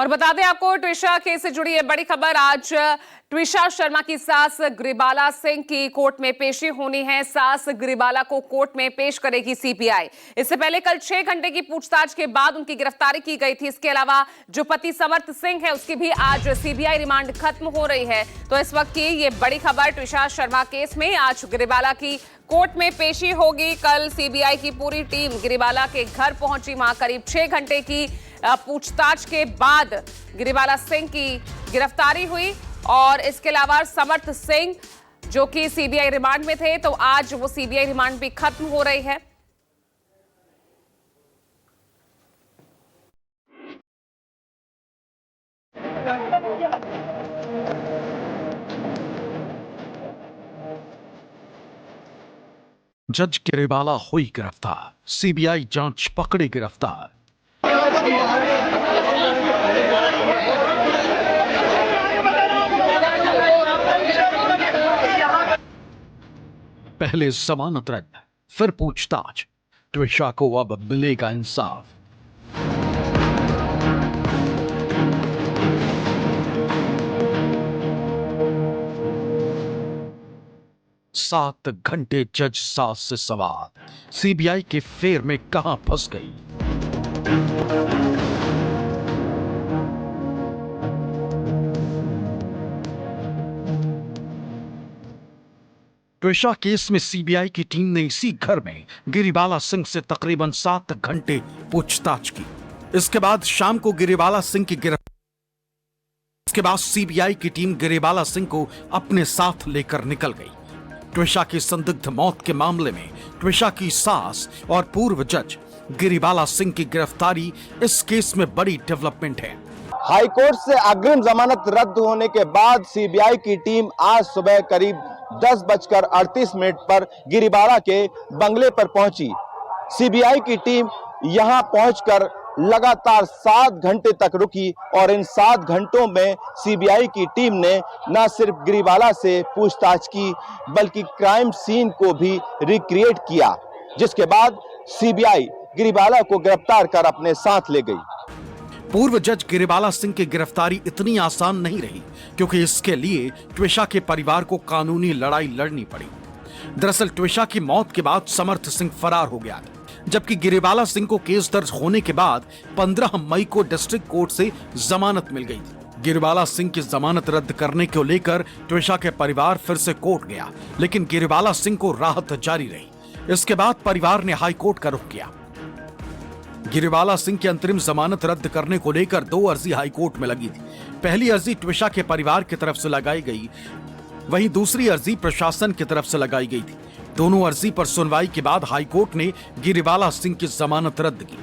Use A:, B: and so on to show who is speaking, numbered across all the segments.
A: और बता दें आपको ट्विशा केस से जुड़ी ये बड़ी खबर। आज ट्विशा शर्मा की सास ग्रिबाला सिंह की कोर्ट में पेशी होनी है। सास ग्रिबाला को कोर्ट में पेश करेगी सीबीआई। इससे पहले कल 6 घंटे की पूछताछ के बाद उनकी गिरफ्तारी की गई थी। इसके अलावा जो पति समर्थ सिंह है उसकी भी आज सीबीआई रिमांड खत्म हो रही है। तो इस वक्त की ये बड़ी खबर, ट्विशा शर्मा केस में आज ग्रिबाला की कोर्ट में पेशी होगी। कल सीबीआई की पूरी टीम ग्रिबाला के घर पहुंची। वहां करीब 6 घंटे की पूछताछ के बाद ग्रिबाला सिंह की गिरफ्तारी हुई और इसके अलावा समर्थ सिंह जो कि सीबीआई रिमांड में थे, तो आज वो सीबीआई रिमांड भी खत्म हो रही है।
B: जज ग्रिबाला हुई गिरफ्तार, सीबीआई जांच पकड़े गिरफ्तार। पहले जमानत रद्द, फिर पूछताछ, ट्विशा को अब मिलेगा इंसाफ। सात घंटे जज सास से सवाल, सीबीआई के फेर में कहां फंस गई। ट्विशा केस में सीबीआई की टीम ने इसी घर में गिरिबाला सिंह से तकरीबन 7 घंटे पूछताछ की। इसके बाद शाम को गिरिबाला सिंह की गिरफ्तारी। इसके बाद सीबीआई की टीम गिरिबाला सिंह को अपने साथ लेकर निकल गई। ट्विशा की संदिग्ध मौत के मामले में ट्विशा की सास और पूर्व जज गिरिबाला सिंह की गिरफ्तारी इस केस में बड़ी डेवलपमेंट है।
C: हाईकोर्ट से अग्रिम जमानत रद्द होने के बाद सीबीआई की टीम आज सुबह करीब 10:38 पर गिरिबाला के बंगले पर पहुंची। सीबीआई की टीम यहां पहुंचकर लगातार 7 घंटे तक रुकी और इन 7 घंटों में सीबीआई की टीम ने न सिर्फ गिरिबाला से पूछताछ की बल्कि क्राइम सीन को भी रिक्रिएट किया, जिसके बाद सीबीआई गिरिबाला को गिरफ्तार कर अपने साथ ले गई।
B: पूर्व जज गिरिबाला सिंह की गिरफ्तारी इतनी आसान नहीं रही क्योंकि इसके लिए ट्विशा के परिवार को कानूनी लड़ाई लड़नी पड़ी। दरअसल ट्विशा की मौत के बाद समर्थ सिंह फरार हो गया, जबकि गिरिबाला सिंह को केस दर्ज होने के बाद 15 मई को डिस्ट्रिक्ट कोर्ट से जमानत मिल गई थी। गिरिबाला सिंह की जमानत रद्द करने को लेकर ट्विशा के परिवार फिर से कोर्ट गया, लेकिन गिरिबाला सिंह को राहत जारी रही। इसके बाद परिवार ने हाई कोर्ट का रुख किया। गिरिबाला सिंह की अंतरिम जमानत रद्द करने को लेकर 2 अर्जी हाईकोर्ट में लगी थी। पहली अर्जी ट्विशा के परिवार की तरफ से लगाई गई, वहीं दूसरी अर्जी प्रशासन की तरफ से लगाई गई थी। दोनों अर्जी पर सुनवाई के बाद हाईकोर्ट ने गिरिबाला सिंह की जमानत रद्द की।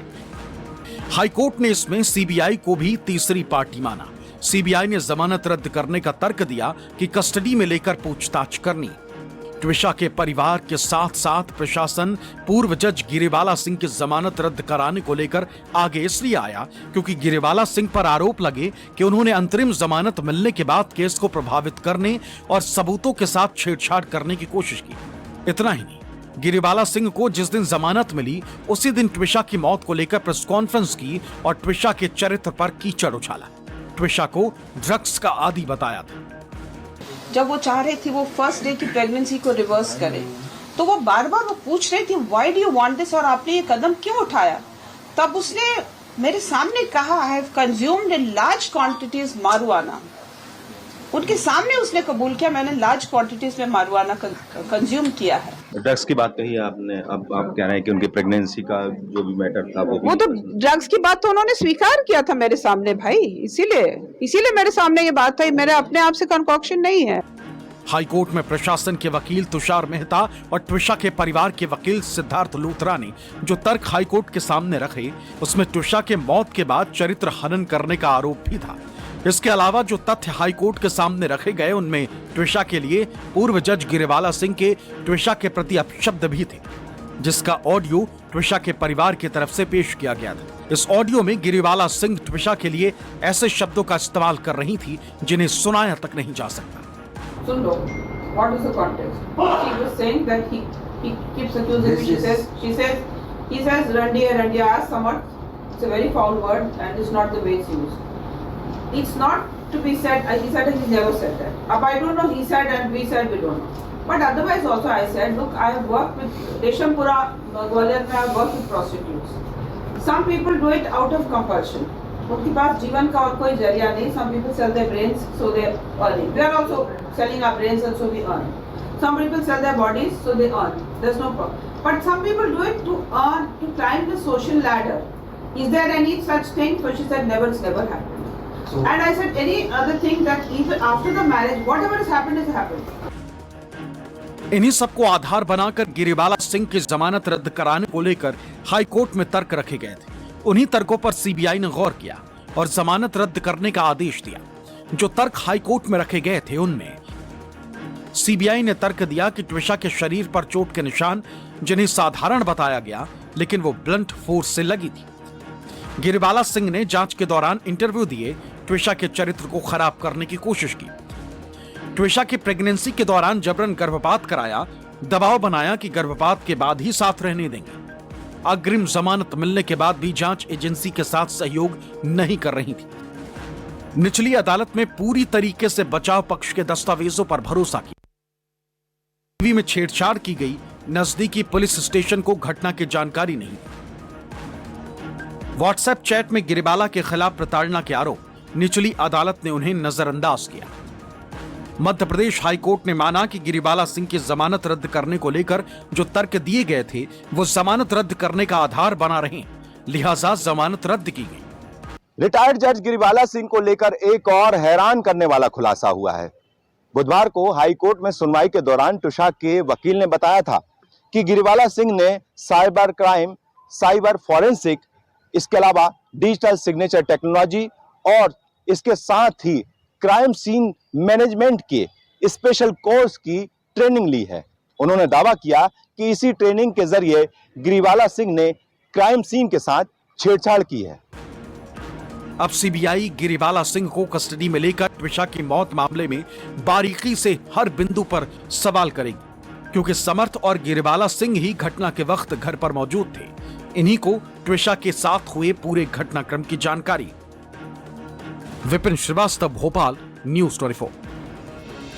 B: हाईकोर्ट ने इसमें सीबीआई को भी तीसरी पार्टी माना। सीबीआई ने जमानत रद्द करने का तर्क दिया कि कस्टडी में लेकर पूछताछ करनी। ट्विशा के परिवार के साथ साथ प्रशासन पूर्व जज गिरिबाला सिंह की जमानत रद्द कराने को लेकर आगे इसलिए आया क्योंकि गिरिबाला सिंह पर आरोप लगे कि उन्होंने अंतरिम जमानत मिलने के बाद केस को प्रभावित करने और सबूतों के साथ छेड़छाड़ करने की कोशिश की। इतना ही नहीं, गिरिबाला सिंह को जिस दिन जमानत मिली उसी दिन ट्विशा की मौत को लेकर प्रेस कॉन्फ्रेंस की और ट्विशा के चरित्र पर कीचड़ उछाला। ट्विशा को ड्रग्स का आदी बताया था।
D: जब वो चाह रही थी वो फर्स्ट डे की प्रेगनेंसी को रिवर्स करे, तो वो बार बार वो पूछ रही थी why do you want this, और आपने ये कदम क्यों उठाया। तब उसने मेरे सामने कहा I have consumed in large quantities मारुआना। उनके सामने उसने कबूल किया मैंने लार्ज क्वांटिटीज में मारुआना कंज्यूम किया है।
E: ड्रग्स की बात कही आपने, अब आप कह रहे हैं कि उनकी प्रेगनेंसी का जो भी मैटर था वो
D: तो ड्रग्स की बात तो उन्होंने स्वीकार किया था मेरे सामने भाई, इसीलिए मेरे सामने ये बात है, मेरे अपने आप से कंकॉक्शन नहीं है।
B: हाईकोर्ट में प्रशासन के वकील तुषार मेहता और ट्विशा के परिवार के वकील सिद्धार्थ लूथरा ने जो तर्क हाईकोर्ट के सामने रखे उसमें ट्विशा के मौत के बाद चरित्र हनन करने का आरोप भी था। इसके अलावा जो तथ्य हाईकोर्ट के सामने रखे गए उनमें ट्विशा के लिए पूर्व जज गिरिबाला सिंह के ट्विशा के प्रति अपशब्द भी थे, जिसका ऑडियो ट्विशा के परिवार की तरफ से पेश किया गया था। इस ऑडियो में गिरिबाला सिंह ट्विशा के लिए ऐसे शब्दों का इस्तेमाल कर रही थी जिन्हें सुनाया तक नहीं जा सकता।
D: सुन लो, what is the context? She was saying that he keeps accusing me. He says Randiya as Samarth. It's a very foul word and it's not the way it's used. It's not to be said, he said he never said that. I don't know, he said and we said, we don't know. But otherwise also I said, look, I have worked with Reshampura, Gwalior, I have worked with prostitutes. Some people do it out of compulsion. उनके पास जीवन का और कोई जरिया नहीं. Some people sell their brains, so they are earning. We are also selling our brains and so we earn. Some people sell their bodies, so they earn. There's no problem. But some people do it to earn, to climb the social ladder. Is there any such thing? So she said, never, it's never happened. And I said, any other thing that even after the marriage, whatever has happened has happened.
B: इन्हीं सबको आधार बनाकर गिरिबाला सिंह की जमानत रद्द कराने को लेकर high court में तर्क रखे गए थे. उन्हीं तर्कों पर सीबीआई ने गौर किया और जमानत रद्द करने का आदेश दिया. जो तर्क हाई कोर्ट में रखे गए थे उनमें सीबीआई ने तर्क दिया कि ट्विशा के शरीर पर चोट के निशान, जिन्हें साधारण बताया गया लेकिन वो ब्लंट फोर्स से लगी थी. गिरिबाला सिंह ने जांच के दौरान इंटरव्यू दिए, ट्विशा के चरित्र को खराब करने की कोशिश की. ट्विशा की प्रेगनेंसी के दौरान जबरन गर्भपात कराया, दबाव बनाया कि गर्भपात के बाद ही साथ रहने देंगे. अग्रिम जमानत मिलने के बाद भी जांच एजेंसी के साथ सहयोग नहीं कर रही थी. निचली अदालत में पूरी तरीके से बचाव पक्ष के दस्तावेजों पर भरोसा किया. टीवी में छेड़छाड़ की गई, नजदीकी पुलिस स्टेशन को घटना की जानकारी नहीं. व्हाट्सएप चैट में गिरिबाला के खिलाफ प्रताड़ना के आरोप, निचली अदालत ने उन्हें नजरअंदाज किया. मध्य प्रदेश हाईकोर्ट ने माना कि गिरिबाला सिंह की जमानत रद्द करने को लेकर जो तर्क दिए गए थे वो जमानत रद्द करने का आधार बना रहे, लिहाजा जमानत रद्द की गई.
C: रिटायर्ड जज गिरिबाला सिंह को लेकर एक और हैरान करने वाला खुलासा हुआ है. बुधवार को हाई कोर्ट में सुनवाई के दौरान ट्विशा के वकील ने बताया था कि गिरिबाला सिंह ने साइबर क्राइम, साइबर फॉरेंसिक, इसके अलावा डिजिटल सिग्नेचर टेक्नोलॉजी और इसके साथ ही क्राइम सीन मैनेजमेंट के स्पेशल कोर्स की ट्रेनिंग ली है. उन्होंने दावा किया कि इसी ट्रेनिंग के जरिए गिरिबाला सिंह ने क्राइम सीन के साथ छेड़छाड़ की है.
B: अब सीबीआई गिरिबाला सिंह को कस्टडी में लेकर ट्विशा की मौत मामले में बारीकी से हर बिंदु पर सवाल करेगी, क्योंकि समर्थ और गिरिबाला सिंह ही घटना के वक्त घर पर मौजूद थे. इन्हीं को ट्विशा के साथ हुए पूरे घटनाक्रम की जानकारी. विपिन श्रीवास्तव, भोपाल, न्यूज़ 24.